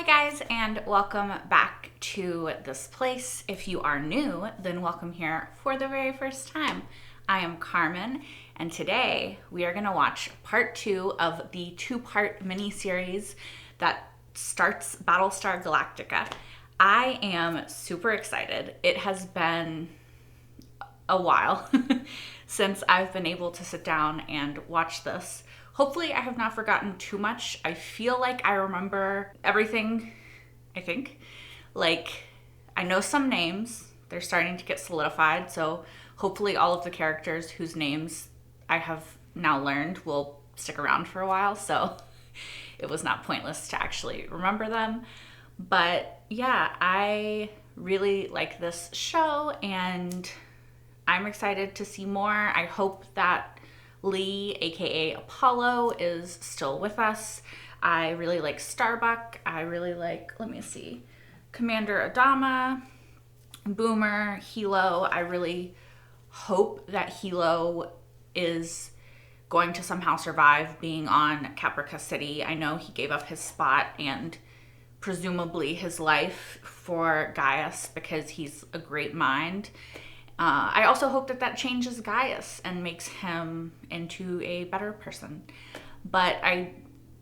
Hi guys, and welcome back to this place. If you are new, then welcome here for the very first time. I am Carmen, and today we are going to watch part 2 of the 2-part mini-series that starts Battlestar Galactica. I am super excited. It has been a while since I've been able to sit down and watch this. Hopefully I have not forgotten too much. I feel like I remember everything, I think. Like, I know some names. They're starting to get solidified, so hopefully all of the characters whose names I have now learned will stick around for a while, so it was not pointless to actually remember them. But yeah, I really like this show, and I'm excited to see more. I hope that Lee, aka Apollo, is still with us. I really like Starbuck. I really like, Commander Adama, Boomer, Hilo. I really hope that Hilo is going to somehow survive being on Caprica City. I know he gave up his spot and presumably his life for Gaius because he's a great mind. I also hope that changes Gaius and makes him into a better person. But I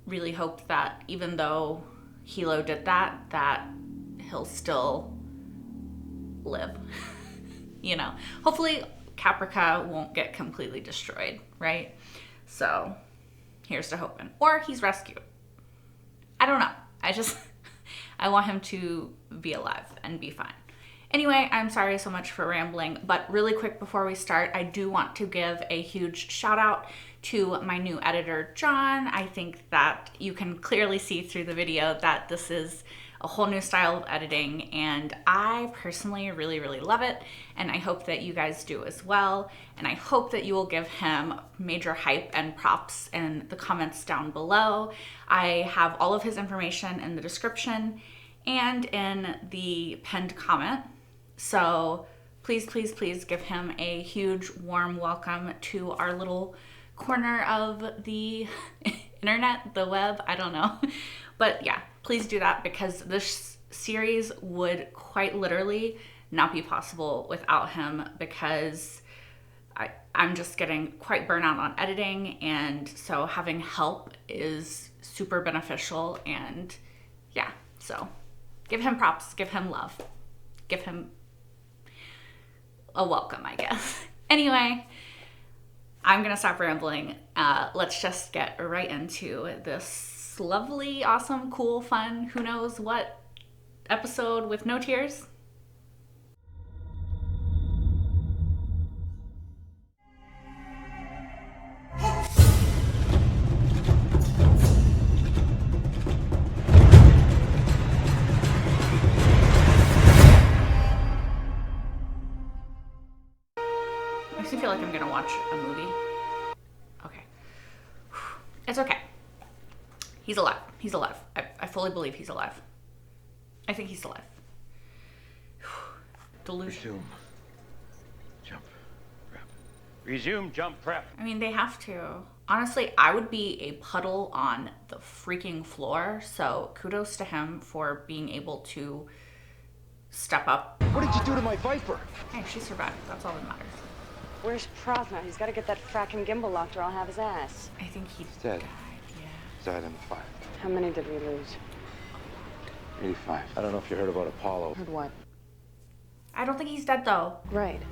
really hope that even though Hilo did that he'll still live. Hopefully Caprica won't get completely destroyed, right? So here's to hoping. Or he's rescued. I don't know. I want him to be alive and be fine. Anyway, I'm sorry so much for rambling, but really quick before we start, I do want to give a huge shout out to my new editor, John. I think that you can clearly see through the video that this is a whole new style of editing, and I personally really, really love it, and I hope that you guys do as well, and I hope that you will give him major hype and props in the comments down below. I have all of his information in the description and in the pinned comment. So please, please, please give him a huge warm welcome to our little corner of the internet, the web, I don't know. But yeah, please do that because this series would quite literally not be possible without him because I'm just getting quite burnt out on editing, and so having help is super beneficial. And yeah, so give him props, give him love, give him a welcome, I guess. Anyway, I'm gonna stop rambling. Let's just get right into this lovely, awesome, cool, fun, who knows what episode with no tears. Makes me feel like I'm gonna watch a movie. Okay. It's okay. He's alive. He's alive. I fully believe he's alive. I think he's alive. Delusion. Resume. Jump. Prep. Resume jump prep. I mean, they have to. Honestly, I would be a puddle on the freaking floor, so kudos to him for being able to step up. What did you do to my Viper? Hey, she survived. That's all that matters. Where's Prasna? He's got to get that fracking gimbal locked or I'll have his ass. I think he dead. died, yeah. Died in the fire. How many did we lose? 85. I don't know if you heard about Apollo. Heard what? I don't think he's dead, though. Right.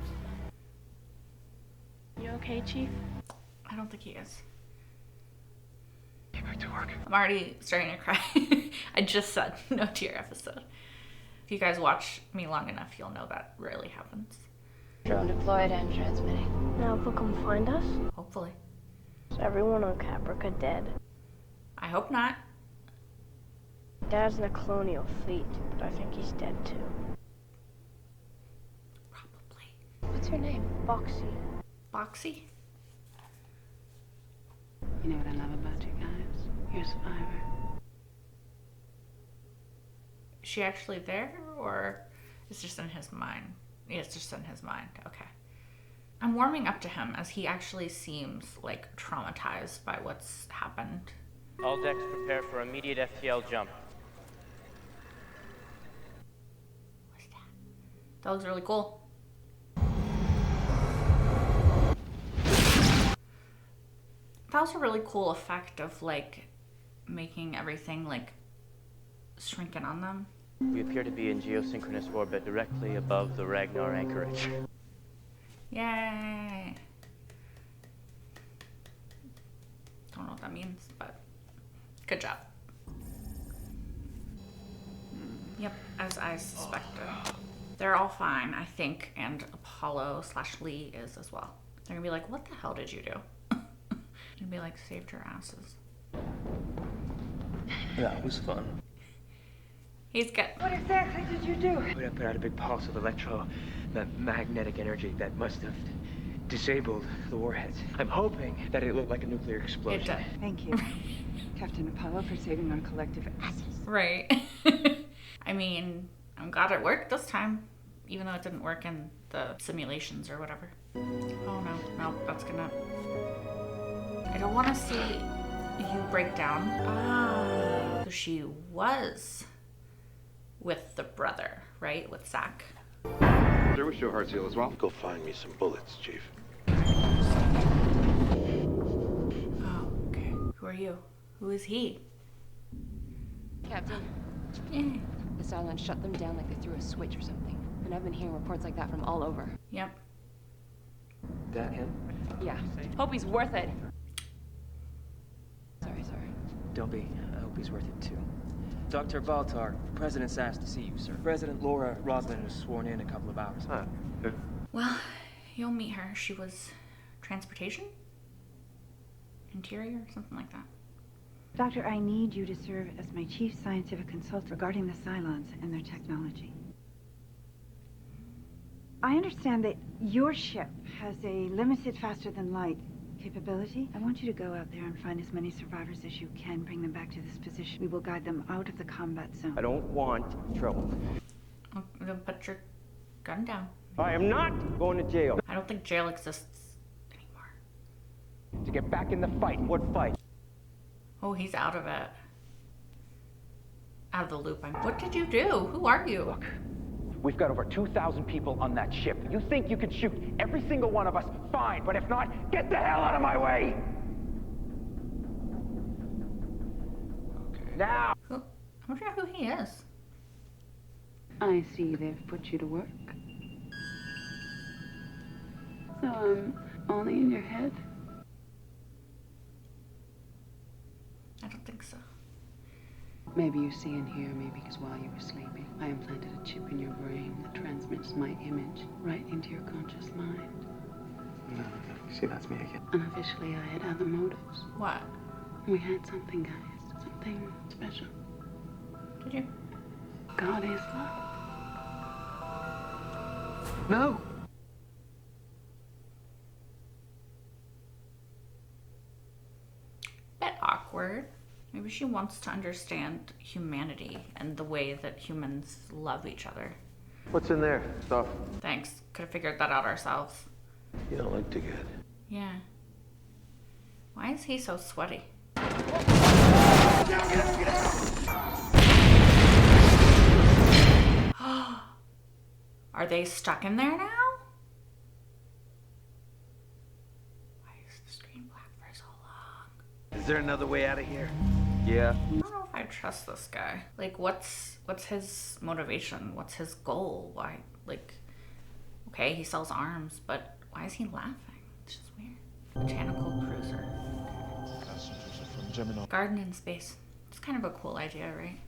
You okay, Chief? I don't think he is. Get back to work. I'm already starting to cry. I just said no tear episode. If you guys watch me long enough, you'll know that rarely happens. Drone deployed and transmitting. Now they'll come find us? Hopefully. Is everyone on Caprica dead? I hope not. Dad's in the colonial fleet, but I think he's dead too. Probably. What's her name? Boxy. Boxy? You know what I love about you guys? You're a survivor. Is she actually there, or it's just in his mind? Yeah, it's just in his mind. Okay. I'm warming up to him as he actually seems like traumatized by what's happened. All decks prepare for immediate FTL jump. That looks really cool. That was a really cool effect of like making everything like shrinking on them. We appear to be in geosynchronous orbit directly above the Ragnar anchorage. Yay! Don't know what that means, but good job. Yep, as I suspected. They're all fine, I think, and Apollo/Lee is as well. They're gonna be like, what the hell did you do? And be like, saved your asses. That was fun. He's good. What exactly did you do? We put out a big pulse of electromagnetic energy that must have disabled the warheads. I'm hoping that it looked like a nuclear explosion. It did. Thank you, Captain Apollo, for saving our collective asses. Right. I mean, I'm glad it worked this time, even though it didn't work in the simulations or whatever. Oh no, that's gonna... I don't want to see you break down. Ah, so she was with the brother, right? With Zack. Sure, wish you a heart seal as well. Go find me some bullets, Chief. Oh, okay. Who are you? Who is he? Captain, Yeah. the Cylon shut them down like they threw a switch or something. And I've been hearing reports like that from all over. Yep. That him? Yeah. Hope he's worth it. Sorry. Don't be. I hope he's worth it too. Dr. Baltar, the President's asked to see you, sir. President Laura Roslin was sworn in a couple of hours ago. Well, you'll meet her. She was transportation? Interior? Something like that. Doctor, I need you to serve as my chief scientific consultant regarding the Cylons and their technology. I understand that your ship has a limited faster-than-light capability. I want you to go out there and find as many survivors as you can, bring them back to this position. We will guide them out of the combat zone. I don't want trouble. Oh, then put your gun down. I am not going to jail. I don't think jail exists anymore. To get back in the fight. What fight? Oh, he's out of it. Out of the loop. What did you do? Who are you? Look, we've got over 2,000 people on that ship. You think you can shoot every single one of us? Fine, but if not, get the hell out of my way! Okay. Now! I wonder who he is. I see they've put you to work. So I'm only in your head? I don't think so. Maybe you see and hear me because while you were sleeping, I implanted a chip in your brain that transmits my image right into your conscious mind. No. See, that's me again. Unofficially, I had other motives. What? We had something, guys. Something special. Did you? God is love. No! Bit awkward. Maybe she wants to understand humanity and the way that humans love each other. What's in there? Stuff. Thanks. Could have figured that out ourselves. You don't look too good. Yeah. Why is he so sweaty? Are they stuck in there now? Why is the screen black for so long? Is there another way out of here? Yeah. I don't know if I trust this guy. Like, what's his motivation? What's his goal? Why, like, okay, he sells arms, but why is he laughing? It's just weird. Botanical cruiser. Garden in space. It's kind of a cool idea, right?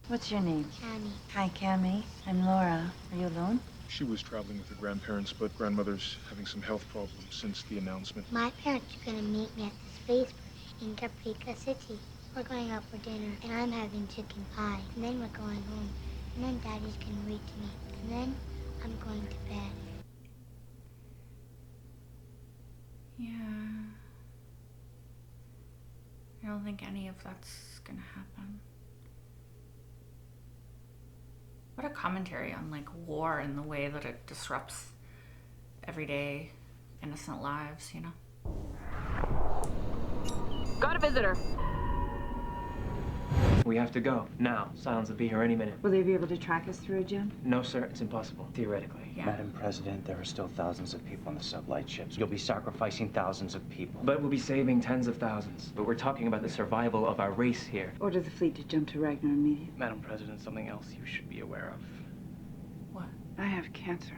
What's your name? Cammy. Hi, Cammy. I'm Laura. Are you alone? She was traveling with her grandparents, but grandmother's having some health problems since the announcement. My parents are gonna meet me at the spaceport in Caprica City. We're going out for dinner, and I'm having chicken pie. And then we're going home. And then Daddy's gonna read to me. And then I'm going to bed. Yeah. I don't think any of that's gonna happen. What a commentary on like war and the way that it disrupts everyday innocent lives, you know? Got a visitor. We have to go, now. Cylons will be here any minute. Will they be able to track us through it, Jon? No, sir, it's impossible, theoretically. Yeah. Madam President, there are still thousands of people on the sublight ships. You'll be sacrificing thousands of people. But we'll be saving tens of thousands. But we're talking about the survival of our race here. Order the fleet to jump to Ragnar immediately. Madam President, something else you should be aware of. What? I have cancer.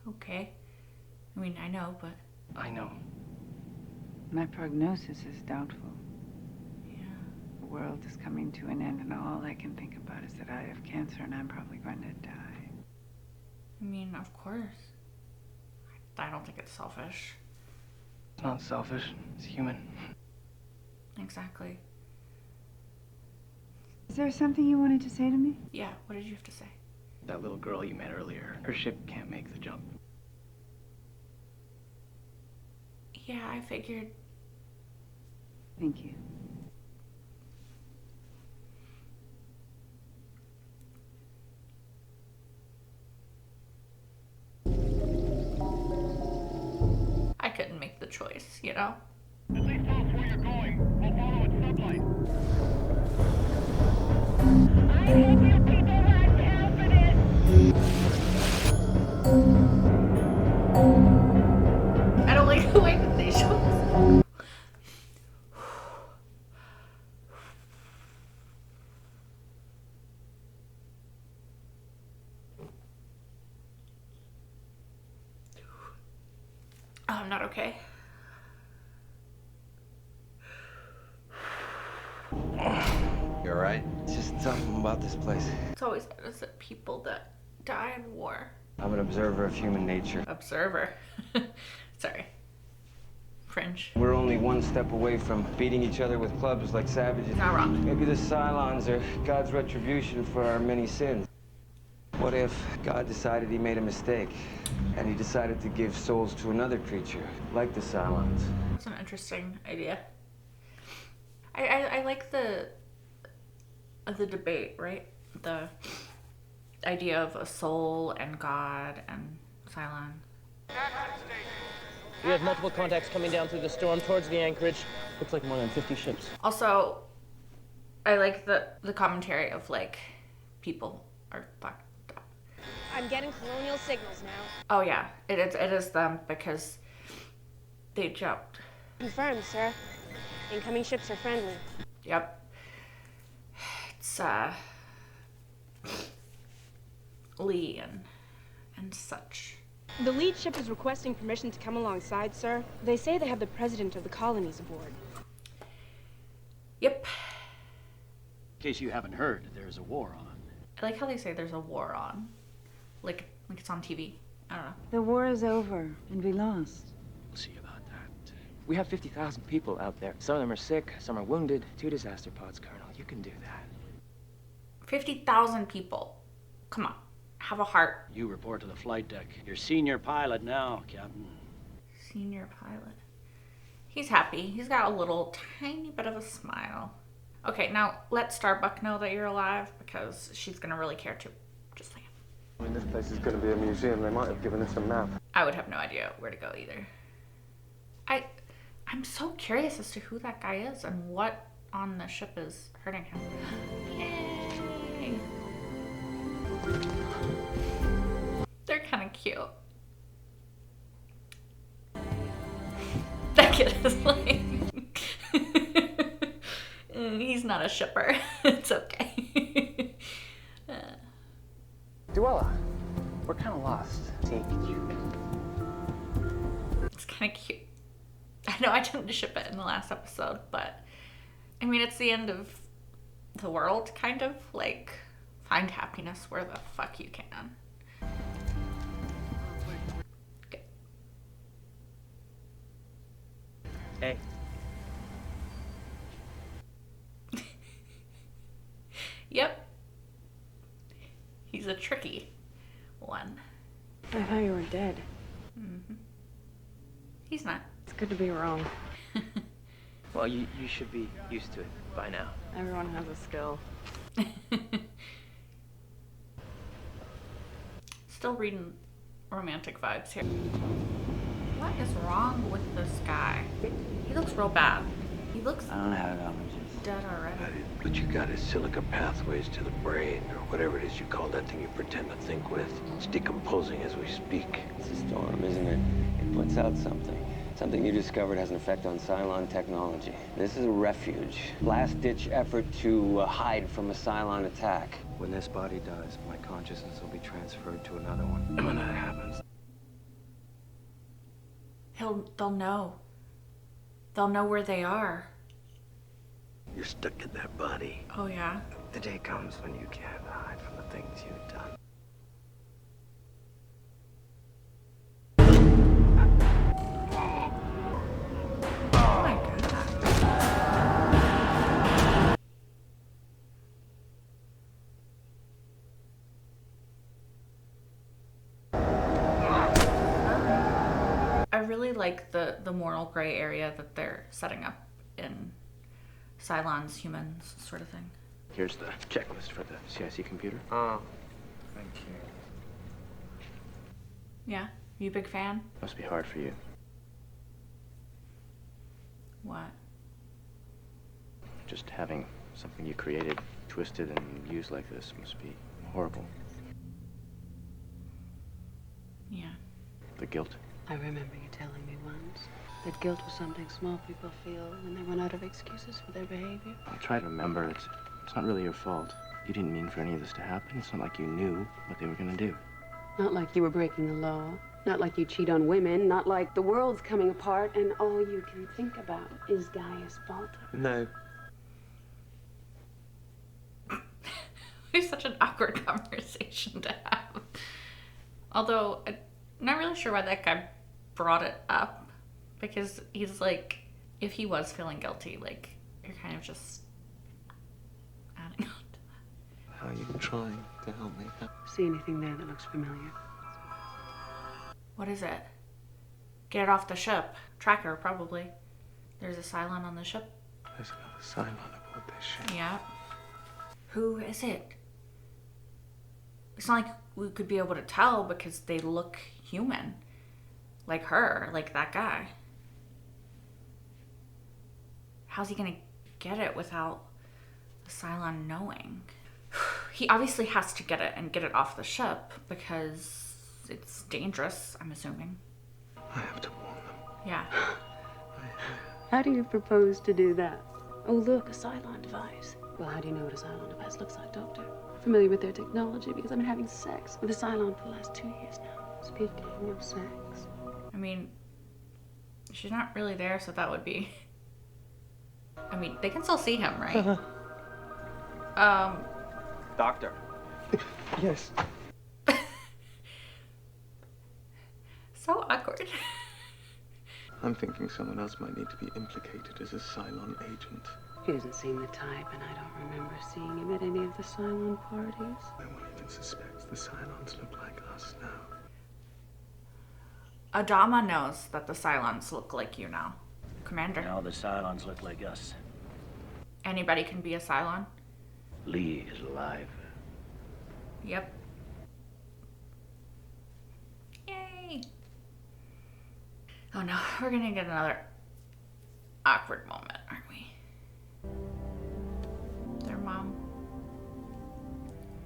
Okay. I mean, I know, but... I know. My prognosis is doubtful. Yeah. The world is coming to an end, and all I can think about is that I have cancer and I'm probably going to die. I mean, of course. I don't think it's selfish. It's not selfish, it's human. Exactly. Is there something you wanted to say to me? Yeah, what did you have to say? That little girl you met earlier, her ship can't make the jump. Yeah, I figured. Thank you. I couldn't make the choice, you know? At least tell us where you're going. We'll follow its sublight. I hope you people had confidence. I don't like the way that they show us. Oh, I'm not okay. You alright? Just something about this place. It's always innocent people that die in war. I'm an observer of human nature. Observer. Sorry. Fringe. We're only one step away from beating each other with clubs like savages. Not wrong. Maybe the Cylons are God's retribution for our many sins. What if God decided he made a mistake and he decided to give souls to another creature, like the Cylons? That's an interesting idea. I like the debate, right? The idea of a soul and God and Cylon. We have multiple contacts coming down through the storm towards the anchorage. Looks like more than 50 ships. Also, I like the commentary of like people are fucked up. I'm getting colonial signals now. Oh yeah, it is them because they jumped. Confirmed, sir. Incoming ships are friendly. Yep. It's Lee and such. The lead ship is requesting permission to come alongside, sir. They say they have the president of the colonies aboard. Yep. In case you haven't heard, there's a war on. I like how they say there's a war on. Like it's on TV. I don't know. The war is over, and we lost. We'll see about that. We have 50,000 people out there. Some of them are sick, some are wounded. 2 disaster pods, Colonel. You can do that. 50,000 people. Come on. Have a heart. You report to the flight deck. You're senior pilot now, Captain. Senior pilot. He's happy. He's got a little tiny bit of a smile. Okay, now let Starbuck know that you're alive because she's gonna really care too. Just saying. I mean, this place is going to be a museum. They might have given us a map. I would have no idea where to go either. I'm so curious as to who that guy is and what on the ship is hurting him. Yay! They're kind of cute. That kid is like... He's not a shipper. It's okay. Duella, we're kind of lost. Take you. It's kind of cute. I know I didn't ship it in the last episode, but I mean, it's the end of the world, kind of. Like, find happiness where the fuck you can. Okay. Hey. Yep. He's a tricky one. I thought you were dead. Mm-hmm. He's not. It's good to be wrong. Well, you should be used to it by now. Everyone has a skill. Still reading romantic vibes here. What is wrong with this guy? He looks real bad. He looks... I don't have allergies. dead already. But you got his silica pathways to the brain, or whatever it is you call that thing you pretend to think with. It's decomposing as we speak. It's a storm, isn't it? It puts out something. Something you discovered has an effect on Cylon technology. This is a refuge. Last-ditch effort to hide from a Cylon attack. When this body dies, my consciousness will be transferred to another one. And when that happens, They'll know. They'll know where they are. you're stuck in that body. Oh, yeah? The day comes when you can't hide from the things you've done. Oh my God. I really like the moral gray area that they're setting up in Cylons, humans, sort of thing. Here's the checklist for the CIC computer. Oh, thank you. Yeah? You a big fan? Must be hard for you. What? Just having something you created twisted and used like this must be horrible. Yeah. The guilt. I remember you telling me once that guilt was something small people feel when they run out of excuses for their behavior. I'll try to remember. It's not really your fault. You didn't mean for any of this to happen. It's not like you knew what they were gonna do. Not like you were breaking the law. Not like you cheat on women. Not like the world's coming apart and all you can think about is Gaius Baltar. No. It's such an awkward conversation to have. Although, I'm not really sure why that guy brought it up. Because he's like, if he was feeling guilty, like, you're kind of just adding on to that. How are you trying to help me? See anything there that looks familiar? What is it? Get it off the ship. Tracker, probably. There's a Cylon on the ship. There's another Cylon aboard this ship. Yeah. Who is it? It's not like we could be able to tell because they look human. Like her, like that guy. How's he gonna get it without the Cylon knowing? He obviously has to get it and get it off the ship because it's dangerous, I'm assuming. I have to warn them. Yeah. How do you propose to do that? Oh, look, a Cylon device. Well, how do you know what a Cylon device looks like, Doctor? Familiar with their technology because I've been having sex with a Cylon for the last 2 years now. Speaking of sex. I mean, she's not really there, so that would be... I mean, they can still see him, right? Doctor. Yes. So awkward. I'm thinking someone else might need to be implicated as a Cylon agent. He doesn't seem the type, and I don't remember seeing him at any of the Cylon parties. No one even suspects the Cylons look like us now. Adama knows that the Cylons look like you now. Commander. Now the Cylons look like us. Anybody can be a Cylon? Lee is alive. Yep. Yay! Oh no, we're gonna get another awkward moment, aren't we? Their mom.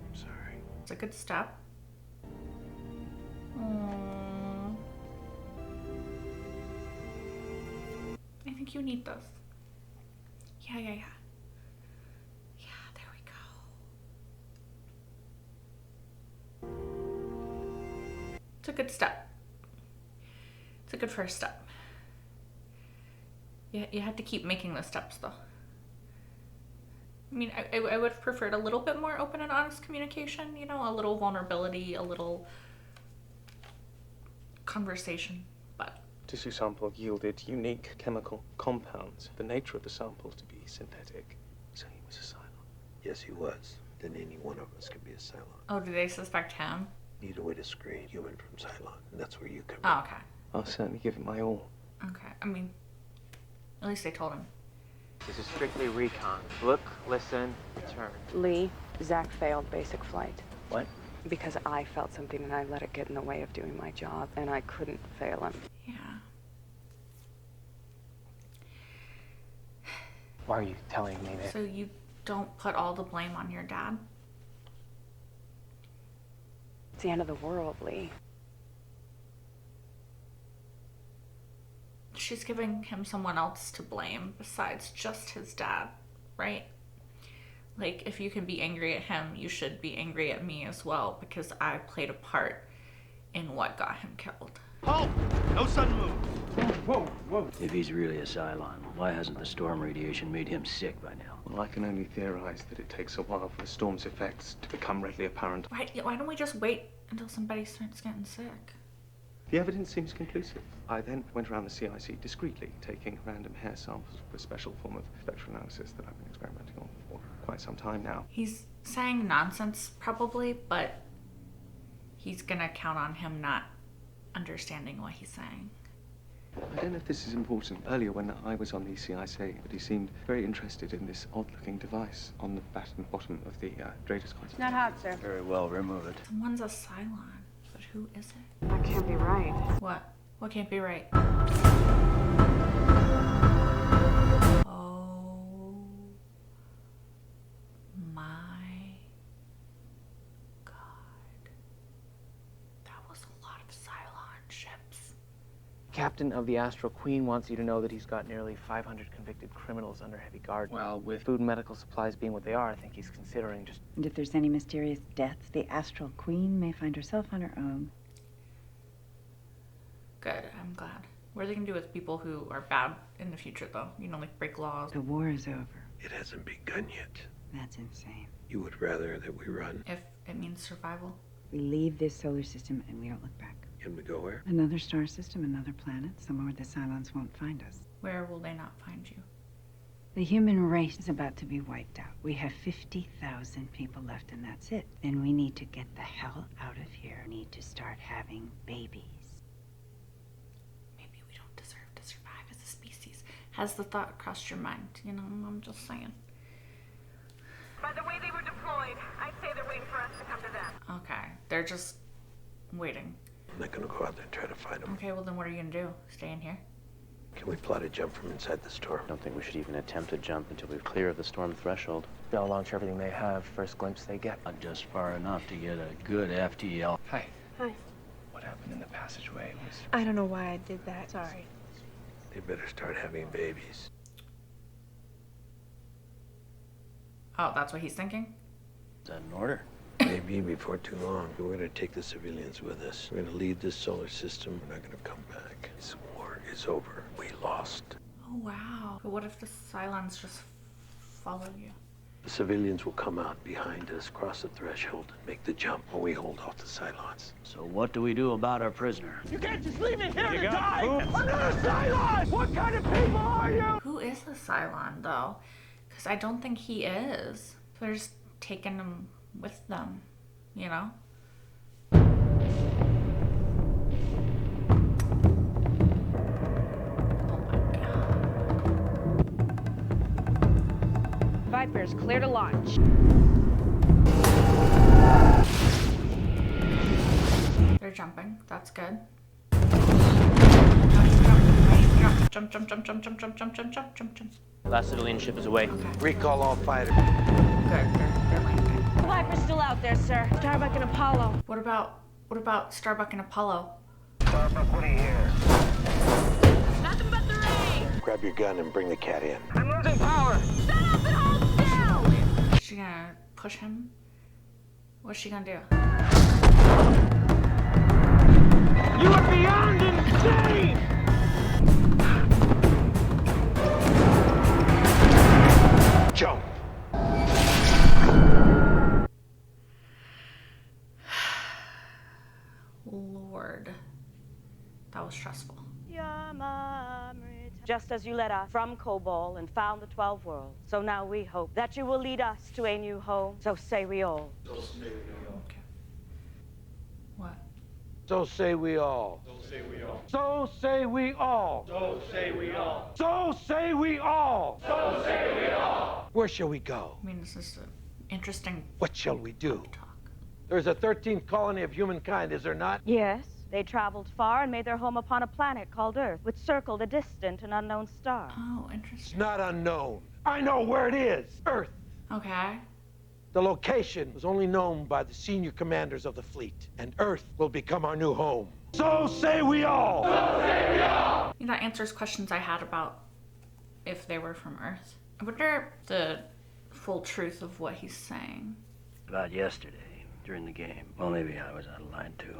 I'm sorry. It's a good step. Aww. I think you need this. Yeah. Yeah, there we go. It's a good step. It's a good first step. Yeah, you had to keep making the steps though. I mean, I would have preferred a little bit more open and honest communication, you know, a little vulnerability, a little conversation, but... Tissue sample yielded unique chemical compounds. The nature of the samples to be synthetic. So he was a Cylon. Yes, he was. Then any one of us could be a Cylon. Oh, do they suspect him? Need a way to screen human from Cylon, and that's where you come in. Oh, okay. I'll certainly give it my all. Okay, I mean, at least they told him. This is strictly recon. Look, listen, return. Lee, Zack failed basic flight. What? Because I felt something and I let it get in the way of doing my job, and I couldn't fail him. Yeah. Why are you telling me that? So you don't put all the blame on your dad? It's the end of the world, Lee. She's giving him someone else to blame besides just his dad, right? Like, if you can be angry at him, you should be angry at me as well, because I played a part in what got him killed. Halt! No sudden moves. Whoa, whoa. If he's really a Cylon, why hasn't the storm radiation made him sick by now? Well, I can only theorize that it takes a while for the storm's effects to become readily apparent. Right, why don't we just wait until somebody starts getting sick? The evidence seems conclusive. I then went around the CIC discreetly, taking random hair samples for a special form of spectral analysis that I've been experimenting on for quite some time now. He's saying nonsense, probably, but he's gonna count on him not understanding what he's saying. I don't know if this is important. Earlier, when I was on the CIC, but he seemed very interested in this odd-looking device on the bottom of the Drader's console. Not hot, sir. Very well, remove it. Someone's a Cylon, but who is it? That can't be right. What? What can't be right? Oh my God. That was a lot of Cylon ships. Captain of the Astral Queen wants you to know that he's got nearly 500 convicted criminals under heavy guard. Well, with food and medical supplies being what they are, I think he's considering just... And if there's any mysterious deaths, the Astral Queen may find herself on her own. Good, I'm glad. What are they gonna do with people who are bad in the future, though? You know, like break laws. The war is over. It hasn't begun yet. That's insane. You would rather that we run? If it means survival. We leave this solar system and we don't look back. And we go where? Another star system, another planet, somewhere where the Cylons won't find us. Where will they not find you? The human race is about to be wiped out. We have 50,000 people left and that's it. Then we need to get the hell out of here. We need to start having babies. Maybe we don't deserve to survive as a species. Has the thought crossed your mind? You know, I'm just saying. By the way they were deployed, I'd say they're waiting for us to come to them. Okay, they're just waiting. I'm not gonna go out there and try to find them. Okay, well then what are you gonna do? Stay in here? Can we plot a jump from inside the storm? I don't think we should even attempt to jump until we're clear of the storm threshold. They'll launch everything they have, first glimpse they get. Not just far enough to get a good FTL. Hi. Hi. What happened in the passageway was... I don't know why I did that. Sorry. They better start having babies. Oh, that's what he's thinking? Is that an order? Maybe before too long, we're gonna take the civilians with us. We're gonna leave this solar system. We're not gonna come back. This war is over. We lost. Oh, wow. But what if the Cylons just follow you? The civilians will come out behind us, cross the threshold, and make the jump while we hold off the Cylons. So what do we do about our prisoner? You can't just leave me here You to got die! boobs. Another Cylon! What kind of people are you? Who is the Cylon, though? Because I don't think he is. They're just taking him with them, you know? Viper's clear to launch. They're jumping. That's good. Jump, jump, jump, jump, jump, jump, jump, jump, jump, jump, jump. Last civilian ship is away. Okay. Recall all fighters. Good, they're landing. Viper's still out there, sir. Starbuck and Apollo. What about Starbuck and Apollo? Starbuck, what do you hear? Nothing but the rain! Grab your gun and bring the cat in. I'm losing power! Shut up and hold still! Is she gonna push him? What's she gonna do? You are beyond insane! Jump! Lord. That was stressful. Just as you led us from Kobol and found the 12 worlds, so now we hope that you will lead us to a new home. So say we all. Okay. What? So say we all. So say we all. So say we all. So say we all. So say we all. So say we all. Where shall we go? I mean, this is an interesting What shall we do? talk. There's a 13th colony of humankind, is there not? Yes, they traveled far and made their home upon a planet called Earth, which circled a distant and unknown star. Oh, It's interesting. not unknown. I know where it is. Earth. Okay. The location was only known by the senior commanders of the fleet, and Earth will become our new home. So say we all! So say we all! That answers questions I had about if they were from Earth. I wonder the full truth of what he's saying. About yesterday, during the game. Well, maybe I was out of line, too.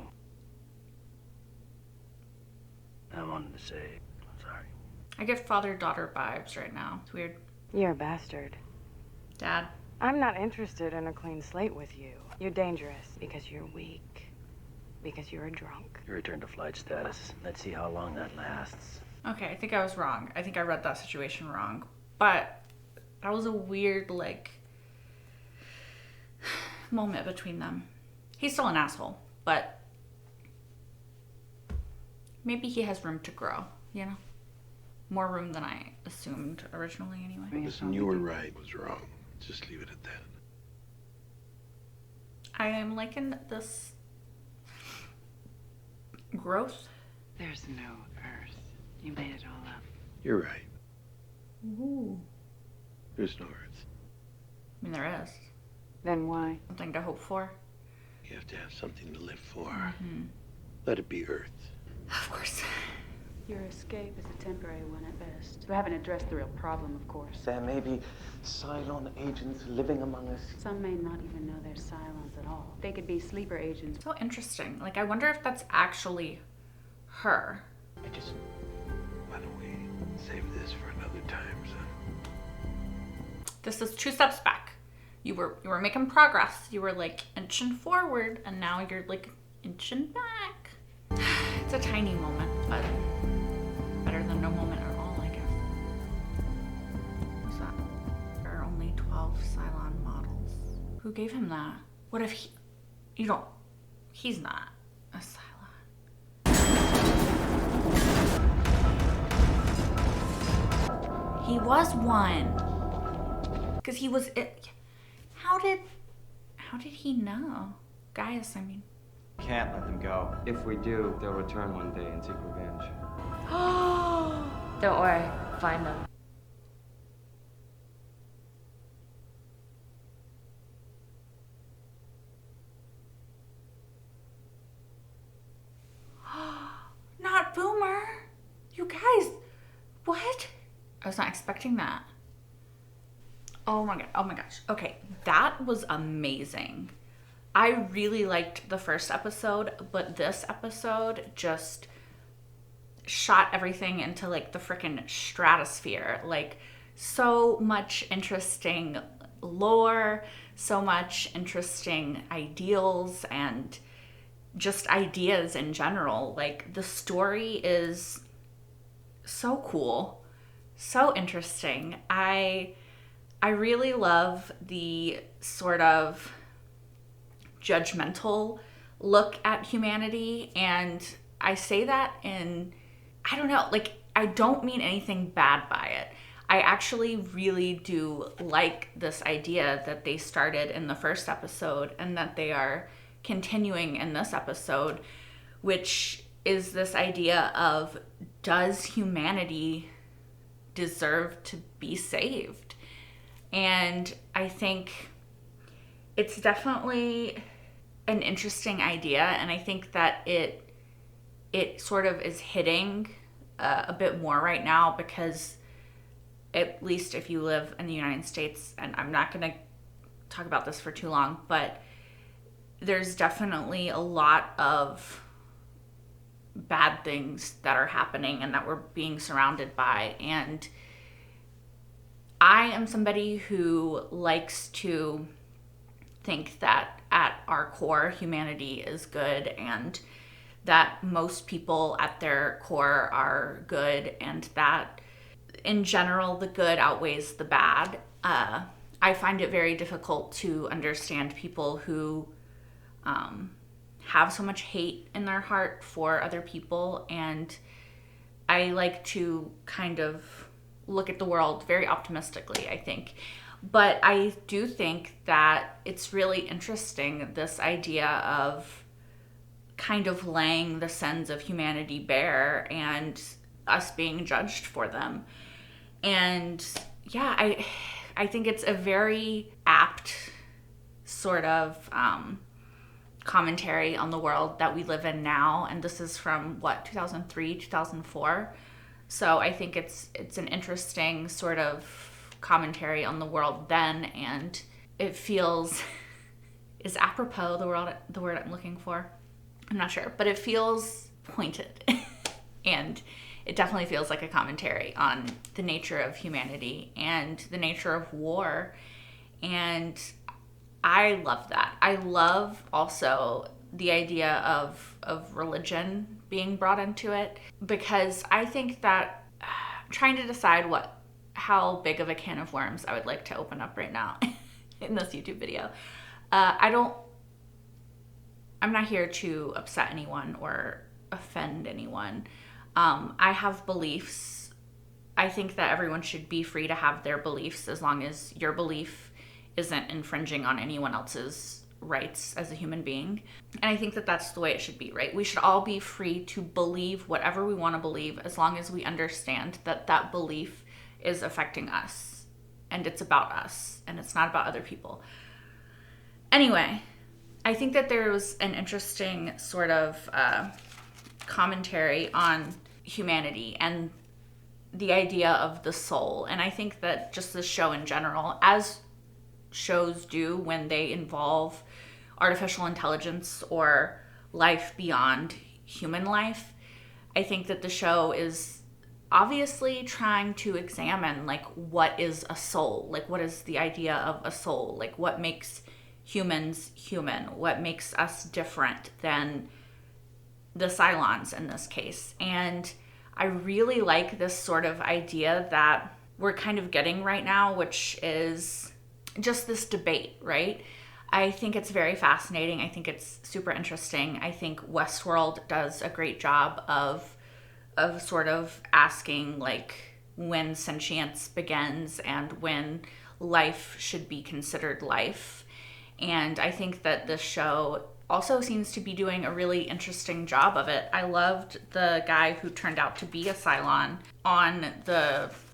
I wanted to say, I'm sorry. I get father-daughter vibes right now. It's weird. You're a bastard. Dad. I'm not interested in a clean slate with you. You're dangerous because you're weak. Because you're a drunk. You return to flight status. Let's see how long that lasts. Okay, I think I was wrong. I think I read that situation wrong. But that was a weird, like, moment between them. He's still an asshole, but maybe he has room to grow, you know? More room than I assumed originally, anyway. Listen, you were right, was wrong. Just leave it at that. I am liking this growth. There's no Earth. You made it all up. You're right. Ooh. There's no Earth. I mean, there is. Then why? Something to hope for. You have to have something to live for. Mm-hmm. Let it be Earth. Of course. Your escape is a temporary one at best. We haven't addressed the real problem, of course. There may be Cylon agents living among us. Some may not even know they're Cylons at all. They could be sleeper agents. So interesting. Like, I wonder if that's actually her. Why don't we save this for another time, son? This is 2 steps back. You were making progress. You were like inching forward, and now you're like inching back. It's a tiny moment, but better than no moment at all, I guess. What's that? There are only 12 Cylon models. Who gave him that? What if he's not a Cylon. He was one. Because he was it. How did he know? Gaius, I mean. Can't let them go. If we do, they'll return one day and take revenge. Don't worry, find them. Not Boomer. You guys, what? I was not expecting that. Oh my god. Oh my gosh. Okay, that was amazing. I really liked the first episode, but this episode just shot everything into like the freaking stratosphere. Like, so much interesting lore, so much interesting ideals, and just ideas in general. Like, the story is so cool, so interesting. I really love the sort of judgmental look at humanity, and I say that in, I don't know, like, I don't mean anything bad by it. I actually really do like this idea that they started in the first episode and that they are continuing in this episode, which is this idea of, does humanity deserve to be saved? And I think it's definitely an interesting idea, and I think that it sort of is hitting a bit more right now, because at least if you live in the United States, and I'm not going to talk about this for too long, but there's definitely a lot of bad things that are happening and that we're being surrounded by. And I am somebody who likes to think that at our core, humanity is good, and that most people at their core are good, and that in general the good outweighs the bad. I find it very difficult to understand people who have so much hate in their heart for other people, and I like to kind of look at the world very optimistically, I think. But I do think that it's really interesting, this idea of kind of laying the sins of humanity bare and us being judged for them. And yeah, I think it's a very apt sort of commentary on the world that we live in now. And this is from, what, 2003, 2004? So I think it's an interesting sort of commentary on the world then, and it feels, is apropos the word I'm looking for? I'm not sure, but it feels pointed. And it definitely feels like a commentary on the nature of humanity and the nature of war. And I love that. I love also the idea of religion being brought into it, because I think that trying to decide how big of a can of worms I would like to open up right now in this YouTube video. I'm not here to upset anyone or offend anyone. I have beliefs. I think that everyone should be free to have their beliefs as long as your belief isn't infringing on anyone else's rights as a human being. And I think that that's the way it should be, right? We should all be free to believe whatever we want to believe as long as we understand that that belief is affecting us and it's about us and it's not about other people. Anyway, I think that there was an interesting sort of commentary on humanity and the idea of the soul. And I think that just the show in general, as shows do when they involve artificial intelligence or life beyond human life, I think that the show is obviously trying to examine, like, what is a soul? Like, what is the idea of a soul? Like, what makes humans human? What makes us different than the Cylons in this case? And I really like this sort of idea that we're kind of getting right now, which is just this debate, right? I think it's very fascinating. I think it's super interesting. I think Westworld does a great job of sort of asking, like, when sentience begins and when life should be considered life. And I think that this show also seems to be doing a really interesting job of it. I loved the guy who turned out to be a Cylon on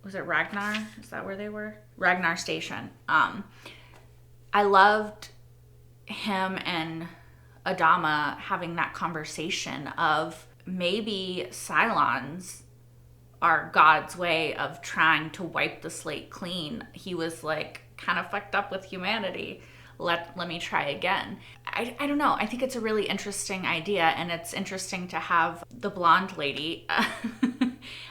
was it Ragnar? Is that where they were? Ragnar Station. I loved him and Adama having that conversation of maybe Cylons are God's way of trying to wipe the slate clean. He was like kind of fucked up with humanity. Let me try again. I don't know. I think it's a really interesting idea, and it's interesting to have the blonde lady.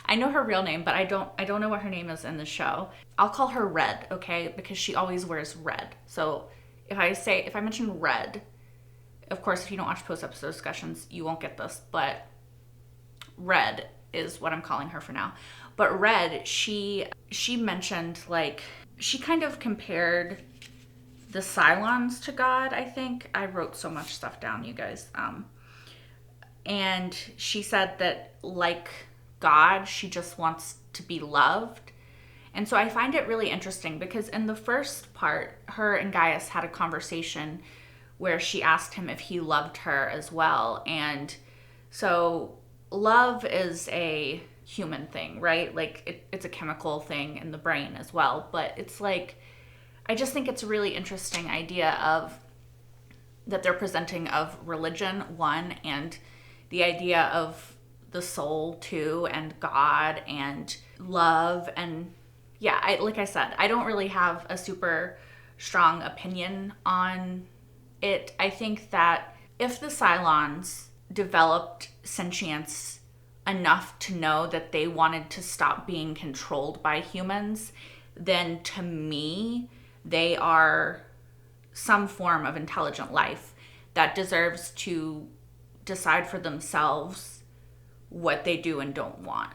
I know her real name, but I don't know what her name is in the show. I'll call her Red, okay? Because she always wears red. So if I mention Red, of course, if you don't watch post-episode discussions, you won't get this, but Red is what I'm calling her for now. But Red, she mentioned, like, she kind of compared the Cylons to God, I think. I wrote so much stuff down, you guys. And she said that, like God, she just wants to be loved. And so I find it really interesting because in the first part, her and Gaius had a conversation where she asked him if he loved her as well. And so love is a human thing, right? Like it's a chemical thing in the brain as well. But it's like, I just think it's a really interesting idea of that they're presenting of religion, one, and the idea of the soul, two, and God and love. And yeah, like I said, I don't really have a super strong opinion on it. I think that if the Cylons developed sentience enough to know that they wanted to stop being controlled by humans, then to me, they are some form of intelligent life that deserves to decide for themselves what they do and don't want,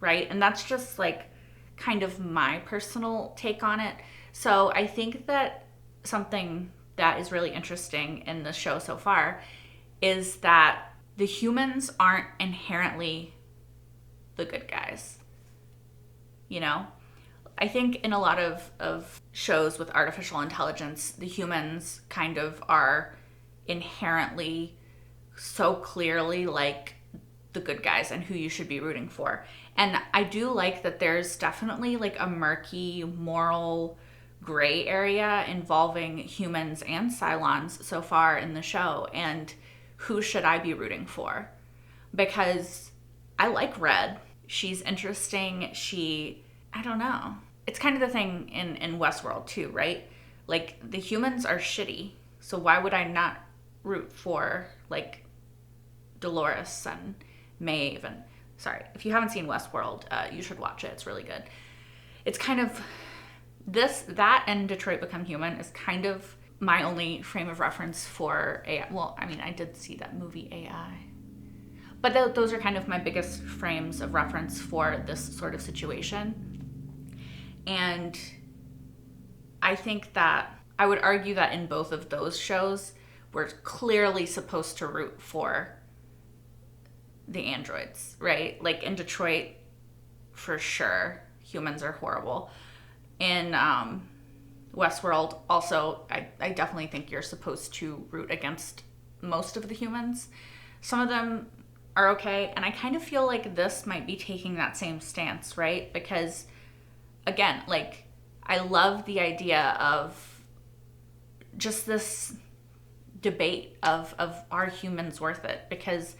right? And that's just like kind of my personal take on it. So I think that something that is really interesting in the show so far is that the humans aren't inherently the good guys, you know? I think in a lot of shows with artificial intelligence, the humans kind of are inherently so clearly like the good guys and who you should be rooting for. And I do like that there's definitely like a murky moral gray area involving humans and Cylons so far in the show. And who should I be rooting for? Because I like Red. She's interesting. I don't know. It's kind of the thing in Westworld too, right? Like, the humans are shitty. So why would I not root for, like, Dolores and Maeve and... Sorry, if you haven't seen Westworld, you should watch it. It's really good. It's kind of... That and Detroit Become Human is kind of my only frame of reference for AI. Well, I mean, I did see that movie AI. But those are kind of my biggest frames of reference for this sort of situation. And I think that I would argue that in both of those shows, we're clearly supposed to root for the androids, right? Like in Detroit, for sure, humans are horrible. In Westworld, also, I definitely think you're supposed to root against most of the humans. Some of them are okay, and I kind of feel like this might be taking that same stance, right? Because, again, like, I love the idea of just this debate of are humans worth it? Because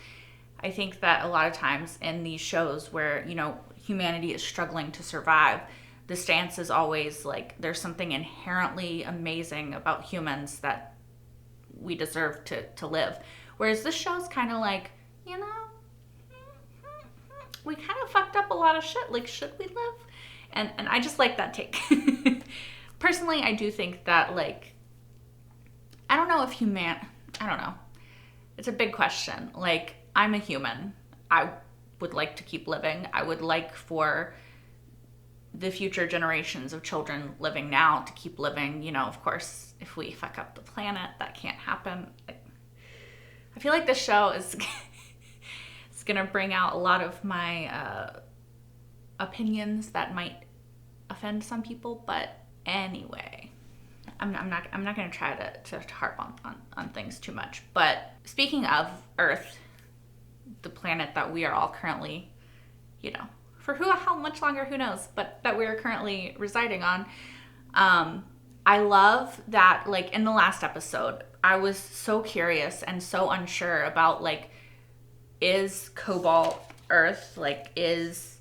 I think that a lot of times in these shows where, you know, humanity is struggling to survive, the stance is always like there's something inherently amazing about humans that we deserve to live. Whereas this show's kind of like, you know, we kind of fucked up a lot of shit. Like, should we live? And I just like that take. Personally, I do think that, like, I don't know. It's a big question. Like, I'm a human. I would like to keep living. I would like for the future generations of children living now to keep living. You know, of course, if we fuck up the planet, that can't happen. I feel like this show is it's gonna bring out a lot of my opinions that might offend some people, but anyway, I'm not gonna try to harp on things too much. But speaking of Earth, the planet that we are all currently, you know, for how much longer, who knows, but that we are currently residing on, I love that, like, in the last episode, I was so curious and so unsure about, like, is Cobalt Earth? Like, is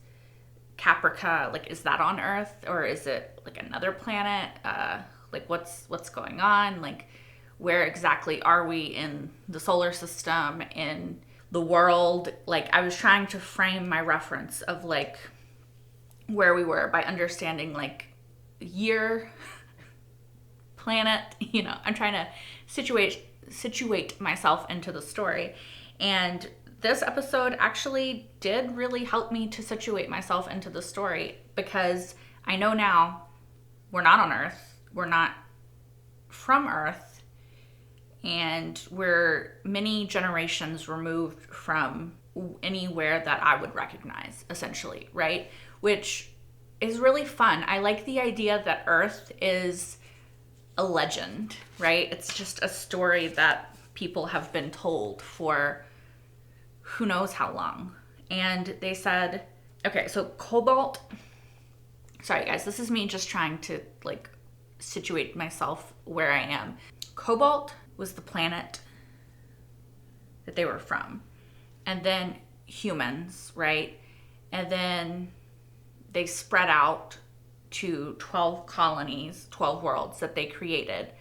Caprica, like, is that on Earth? Or is it, like, another planet? Like, what's going on? Like, where exactly are we in the solar system, in the world? Like, I was trying to frame my reference of, like, where we were by understanding, like, year, planet, you know. I'm trying to situate myself into the story. And this episode actually did really help me to situate myself into the story, because I know now we're not on Earth. We're not from Earth. And we're many generations removed from anywhere that I would recognize, essentially, right? Which is really fun. I like the idea that Earth is a legend, right? It's just a story that people have been told for who knows how long. And they said, okay, so Cobalt, sorry guys, this is me just trying to, like, situate myself where I am. Cobalt was the planet that they were from. And then humans, right? And then they spread out to 12 colonies, 12 worlds that they created.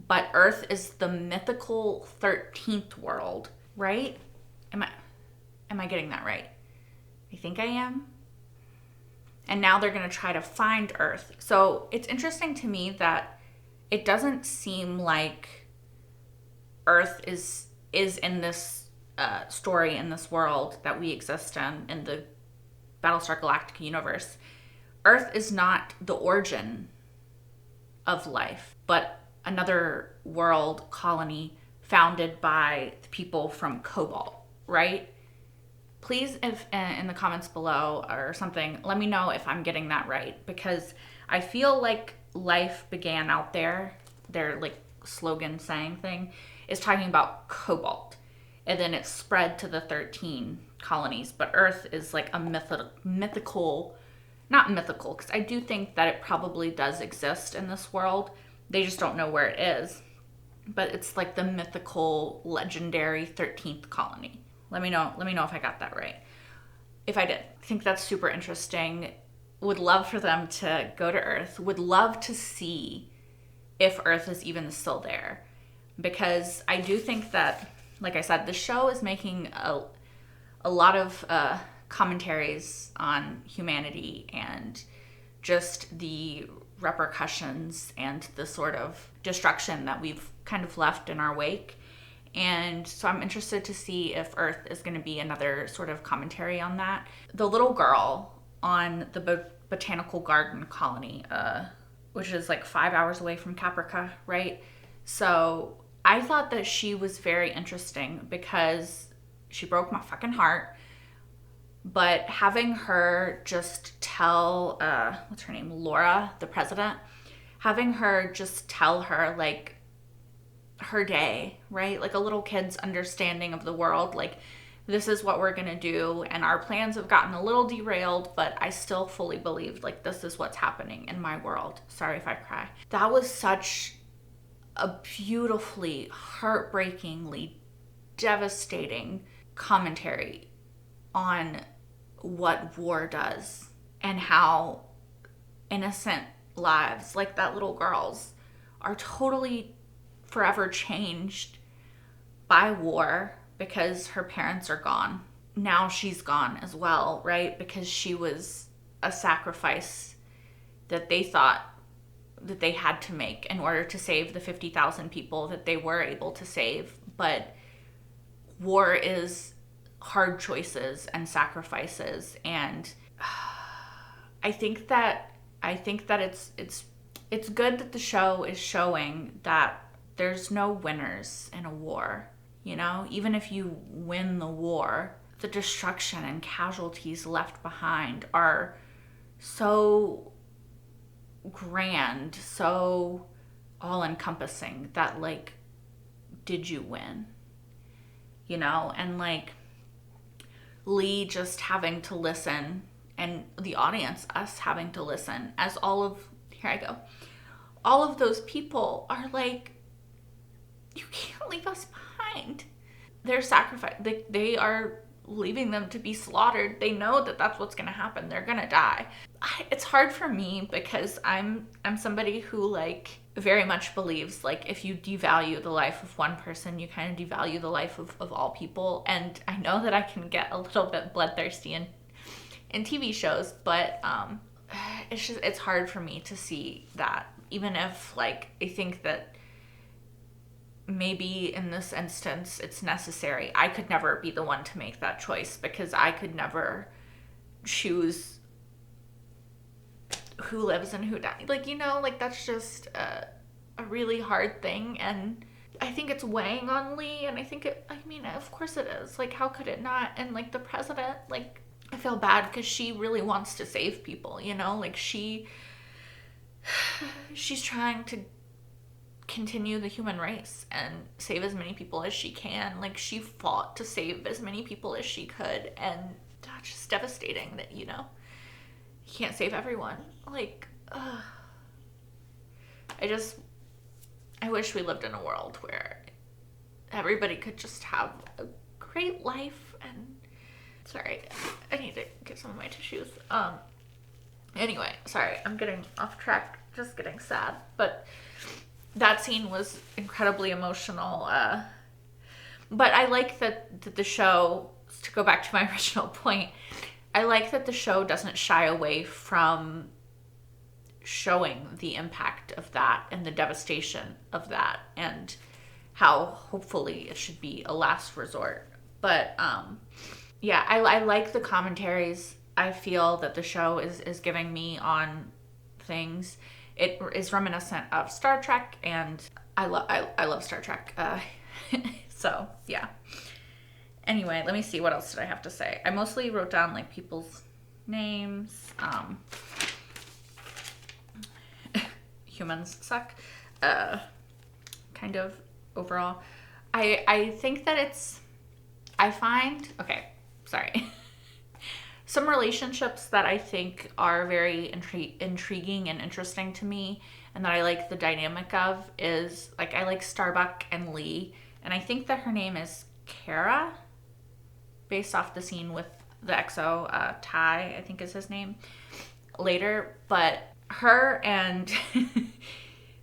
But Earth is the mythical 13th world, right? Am I getting that right? I think I am. And now they're going to try to find Earth. So it's interesting to me that it doesn't seem like Earth is in this story, in this world that we exist in the Battlestar Galactica universe. Earth is not the origin of life, but another world colony founded by the people from Cobalt, right? Please, if in the comments below or something, let me know if I'm getting that right, because I feel like life began out there. Their, like, slogan saying thing is talking about Cobalt. and then it's spread to the 13 colonies. But Earth is like a mythical, not mythical, because I do think that it probably does exist in this world. They just don't know where it is. But it's like the mythical, legendary 13th colony. Let me know if I got that right. If I did. I think that's super interesting. Would love for them to go to Earth. Would love to see if Earth is even still there. Because I do think that, like I said, the show is making a lot of commentaries on humanity and just the repercussions and the sort of destruction that we've kind of left in our wake. And so I'm interested to see if Earth is going to be another sort of commentary on that. The little girl on the botanical garden colony, which is like 5 hours away from Caprica, right? So I thought that she was very interesting because she broke my fucking heart. But having her just tell, what's her name, Laura, the president, having her just tell her, like, her day, right? Like a little kid's understanding of the world. Like, this is what we're going to do. And our plans have gotten a little derailed, but I still fully believe, like, this is what's happening in my world. Sorry if I cry. That was such a beautifully, heartbreakingly devastating commentary on what war does and how innocent lives, like that little girl's, are totally forever changed by war because her parents are gone. Now she's gone as well, right? Because she was a sacrifice that they thought that they had to make in order to save the 50,000 people that they were able to save. But war is hard choices and sacrifices, and I think that it's good that the show is showing that there's no winners in a war. You know, even if you win the war, the destruction and casualties left behind are so grand, so all-encompassing that, like, did you win? You know, and like Lee just having to listen, and the audience, us having to listen, as all of those people are like, you can't leave us behind. They're sacrificed. They are leaving them to be slaughtered. They know that that's what's going to happen. They're going to die. It's hard for me because I'm somebody who, like, very much believes, like, if you devalue the life of one person, you kind of devalue the life of all people. And I know that I can get a little bit bloodthirsty in TV shows, but it's hard for me to see that, even if, like, I think that maybe in this instance it's necessary. I could never be the one to make that choice because I could never choose who lives and who dies. Like, you know, like, that's just a really hard thing, and I think it's weighing on Lee, and I mean, of course it is. Like, how could it not? And, like, the president, like, I feel bad because she really wants to save people, you know? Like, she's trying to continue the human race and save as many people as she can. Like, she fought to save as many people as she could, and that's just devastating that, you know, you can't save everyone. Like, I wish we lived in a world where everybody could just have a great life. And sorry, I need to get some of my tissues. Anyway, sorry, I'm getting off track, just getting sad, but that scene was incredibly emotional. But I like that the show, to go back to my original point, I like that the show doesn't shy away from showing the impact of that and the devastation of that, and how hopefully it should be a last resort. But yeah, I like the commentaries I feel that the show is giving me on things. It is reminiscent of Star Trek, and I love Star Trek. So yeah. Anyway, let me see, what else did I have to say? I mostly wrote down, like, people's names. Humans suck. Kind of overall. I think that I find, okay, sorry. Some relationships that I think are very intriguing and interesting to me and that I like the dynamic of is, like, I like Starbuck and Lee. And I think that her name is Kara, based off the scene with the EXO, Ty, I think is his name, later. But her and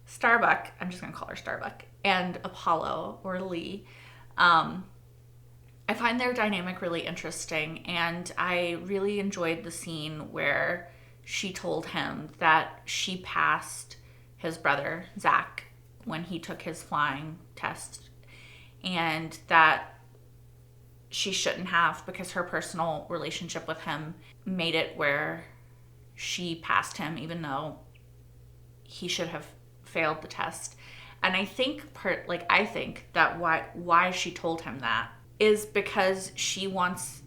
Starbuck, I'm just going to call her Starbuck, and Apollo, or Lee, I find their dynamic really interesting, and I really enjoyed the scene where she told him that she passed his brother, Zack, when he took his flying test, and that she shouldn't have, because her personal relationship with him made it where she passed him even though he should have failed the test. And I think I think that why she told him that is because she wants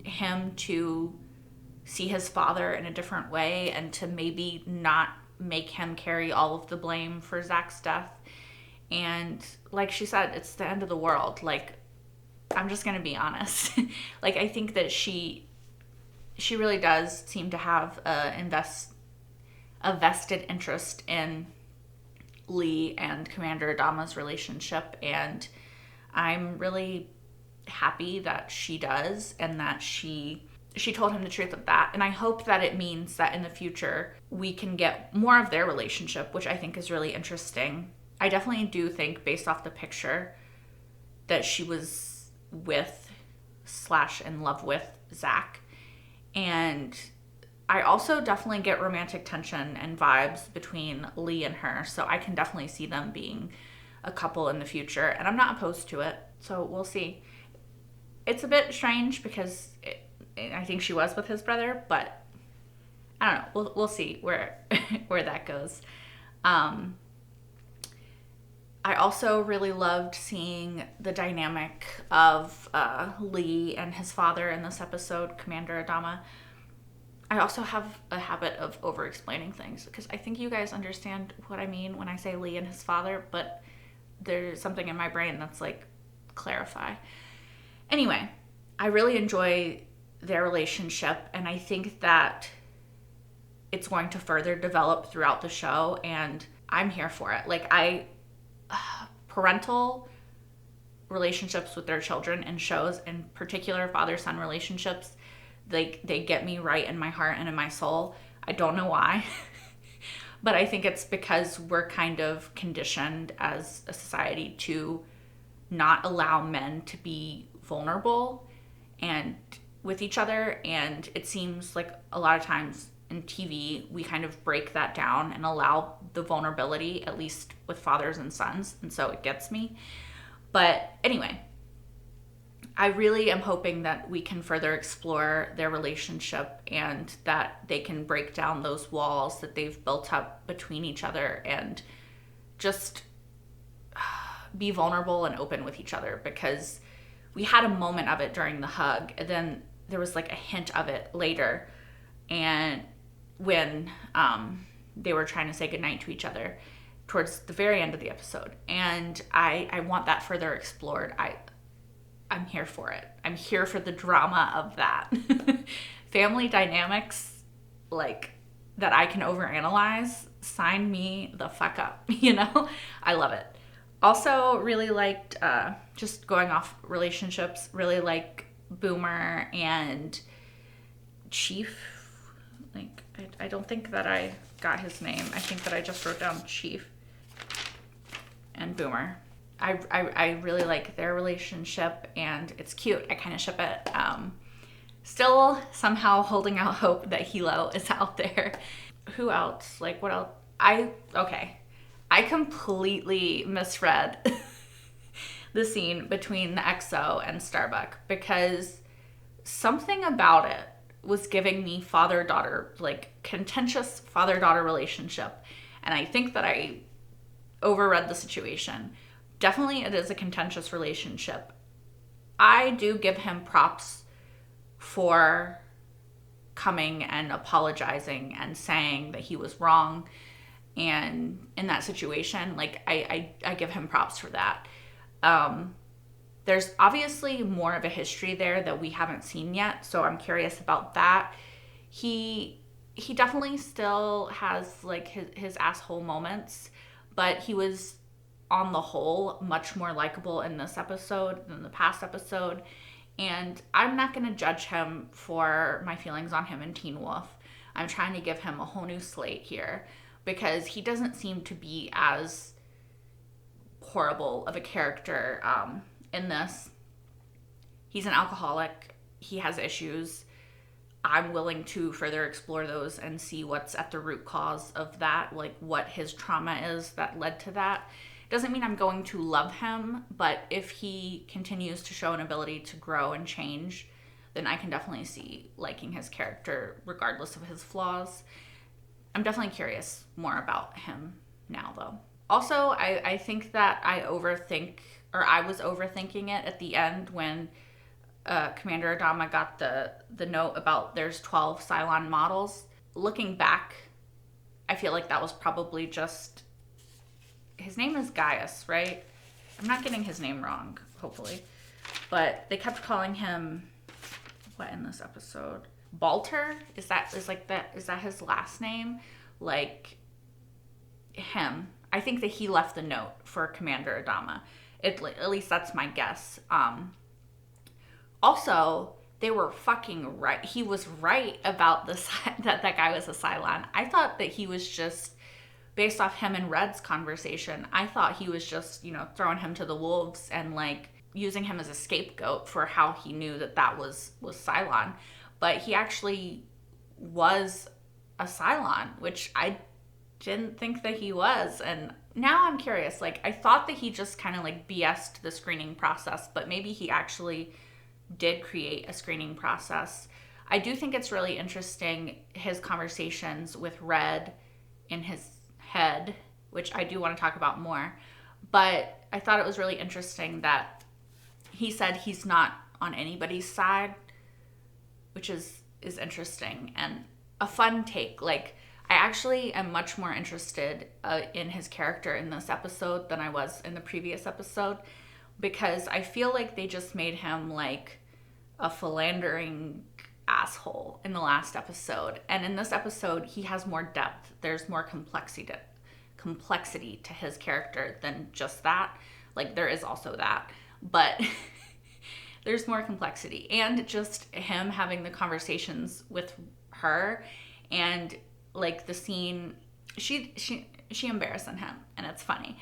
him to see his father in a different way and to maybe not make him carry all of the blame for Zack's death. And like she said, it's the end of the world. Like, I'm just going to be honest. Like, I think that she really does seem to have a vested interest in Lee and Commander Adama's relationship, and I'm really happy that she does, and that she told him the truth of that. And I hope that it means that in the future we can get more of their relationship, which I think is really interesting. I definitely do think, based off the picture, that she was with / in love with Zack. And I also definitely get romantic tension and vibes between Lee and her, so I can definitely see them being a couple in the future, and I'm not opposed to it, so we'll see. It's a bit strange because I think she was with his brother, but I don't know. We'll see where where that goes. I also really loved seeing the dynamic of Lee and his father in this episode, Commander Adama. I also have a habit of over-explaining things because I think you guys understand what I mean when I say Lee and his father, but there's something in my brain that's like, clarify. Anyway, I really enjoy their relationship, and I think that it's going to further develop throughout the show, and I'm here for it. Like, parental relationships with their children in shows, in particular father-son relationships, they get me right in my heart and in my soul. I don't know why. But I think it's because we're kind of conditioned as a society to not allow men to be vulnerable and with each other. And it seems like a lot of times in TV, we kind of break that down and allow the vulnerability, at least with fathers and sons. And so it gets me. But anyway, I really am hoping that we can further explore their relationship and that they can break down those walls that they've built up between each other and just be vulnerable and open with each other, because we had a moment of it during the hug, and then there was like a hint of it later, and when they were trying to say goodnight to each other towards the very end of the episode. And I want that further explored. I'm here for it. I'm here for the drama of that. Family dynamics, like, that I can overanalyze, sign me the fuck up, you know? I love it. Also, really liked, just going off relationships, really like Boomer and Chief. Like, I don't think that I got his name. I think that I just wrote down Chief and Boomer. I really like their relationship, and it's cute. I kind of ship it. Still somehow holding out hope that Hilo is out there. Who else? Like, what else? I completely misread the scene between the EXO and Starbuck, because something about it was giving me father-daughter, like, contentious father-daughter relationship. And I think that I overread the situation. Definitely it is a contentious relationship. I do give him props for coming and apologizing and saying that he was wrong, and in that situation, like, I give him props for that. There's obviously more of a history there that we haven't seen yet, so I'm curious about that. He definitely still has like his asshole moments, but he was on the whole much more likable in this episode than the past episode. And I'm not going to judge him for my feelings on him in Teen Wolf. I'm trying to give him a whole new slate here because he doesn't seem to be as horrible of a character in this. He's an alcoholic. He has issues. I'm willing to further explore those and see what's at the root cause of that, like what his trauma is that led to that. Doesn't mean I'm going to love him, but if he continues to show an ability to grow and change, then I can definitely see liking his character regardless of his flaws. I'm definitely curious more about him now, though. Also, I think that I was overthinking it at the end when Commander Adama got the note about there's 12 Cylon models. Looking back, I feel like that was probably just... His name is Gaius, right? I'm not getting his name wrong, hopefully. But they kept calling him... What in this episode? Baltar? Is that his last name? Like, him. I think that he left the note for Commander Adama. At least that's my guess. Also, they were fucking right. He was right about this, that guy was a Cylon. I thought that he was just, based off him and Red's conversation, I thought he was just, throwing him to the wolves and like using him as a scapegoat for how he knew that was Cylon. But he actually was a Cylon, which I didn't think that he was. And now I'm curious, like I thought that he just kind of like BS'd the screening process, but maybe he actually did create a screening process. I do think it's really interesting, his conversations with Red in his head, which I do want to talk about more. But I thought it was really interesting that he said he's not on anybody's side, which is interesting and a fun take. Like, I actually am much more interested in his character in this episode than I was in the previous episode, because I feel like they just made him like a philandering asshole in the last episode. And in this episode, he has more depth. There's more complexity to his character than just that. Like, there is also that, but there's more complexity. And just him having the conversations with her, and like the scene, she embarrassing him, and it's funny.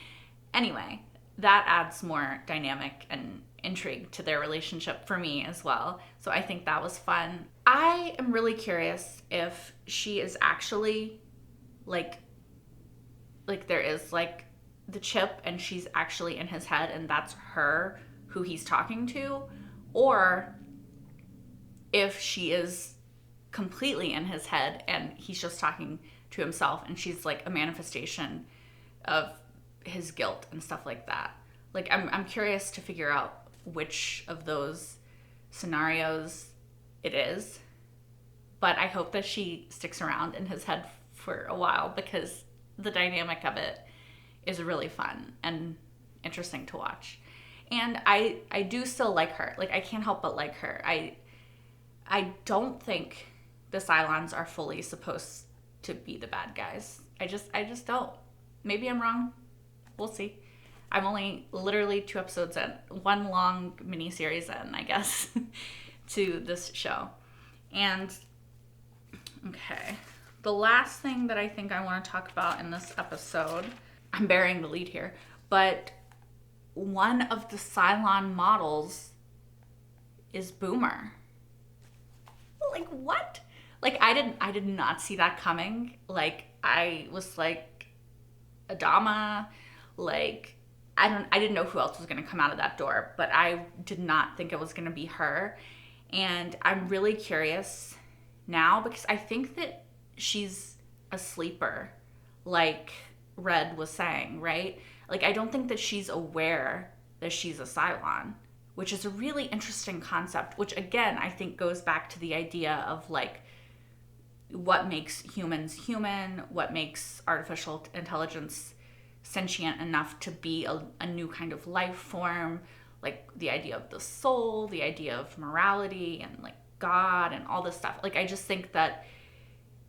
Anyway, that adds more dynamic and intrigue to their relationship for me as well. So I think that was fun. I am really curious if she is actually like there is like the chip and she's actually in his head and that's her who he's talking to, or if she is completely in his head and he's just talking to himself and she's like a manifestation of his guilt and stuff like that. Like, I'm curious to figure out which of those scenarios it is, but I hope that she sticks around in his head for a while, because the dynamic of it is really fun and interesting to watch. And I do still like her. Like, I can't help but like her. I don't think the Cylons are fully supposed to be the bad guys. I just don't. Maybe I'm wrong. We'll see. I'm only literally 2 episodes in, one long mini-series in, I guess, to this show. And, okay, the last thing that I think I want to talk about in this episode, I'm burying the lead here, but one of the Cylon models is Boomer. Like, what? Like, I did not see that coming. Like, I was like, Adama, like, I didn't know who else was going to come out of that door, but I did not think it was going to be her. And I'm really curious now, because I think that she's a sleeper, like Red was saying, right? Like, I don't think that she's aware that she's a Cylon, which is a really interesting concept, which again, I think goes back to the idea of like, what makes humans human, what makes artificial intelligence sentient enough to be a new kind of life form, like the idea of the soul, the idea of morality and like God and all this stuff. Like I just think that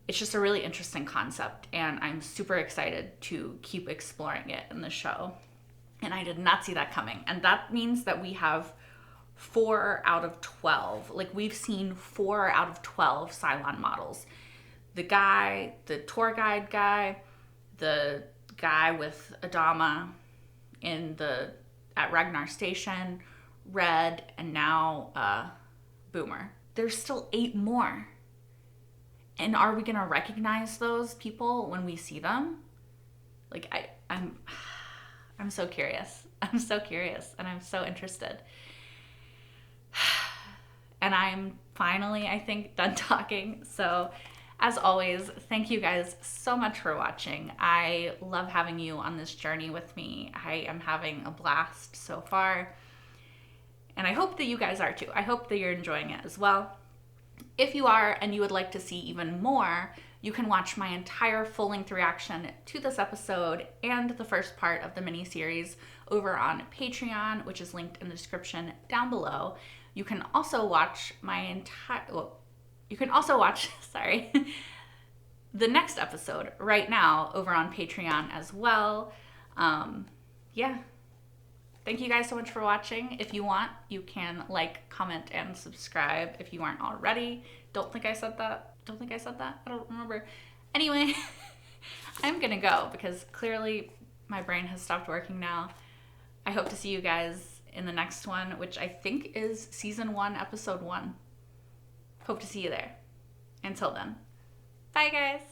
it's just a really interesting concept, and I'm super excited to keep exploring it in the show. And I did not see that coming. And that means that we have 4 out of 12. Like we've seen 4 out of 12 Cylon models. The guy, the tour guide guy, the guy with Adama at Ragnar Station, Red, and now Boomer. There's still 8 more. And are we gonna recognize those people when we see them? Like I'm so curious. I'm so curious, and I'm so interested. And I'm finally, I think, done talking. So as always, thank you guys so much for watching. I love having you on this journey with me. I am having a blast so far. And I hope that you guys are too. I hope that you're enjoying it as well. If you are and you would like to see even more, you can watch my entire full-length reaction to this episode and the first part of the mini-series over on Patreon, which is linked in the description down below. You can also watch the next episode right now over on Patreon as well. Yeah. Thank you guys so much for watching. If you want, you can like, comment, and subscribe if you aren't already. Don't think I said that. I don't remember. Anyway, I'm gonna go because clearly my brain has stopped working now. I hope to see you guys in the next one, which I think is season 1, episode 1. Hope to see you there. Until then, bye guys.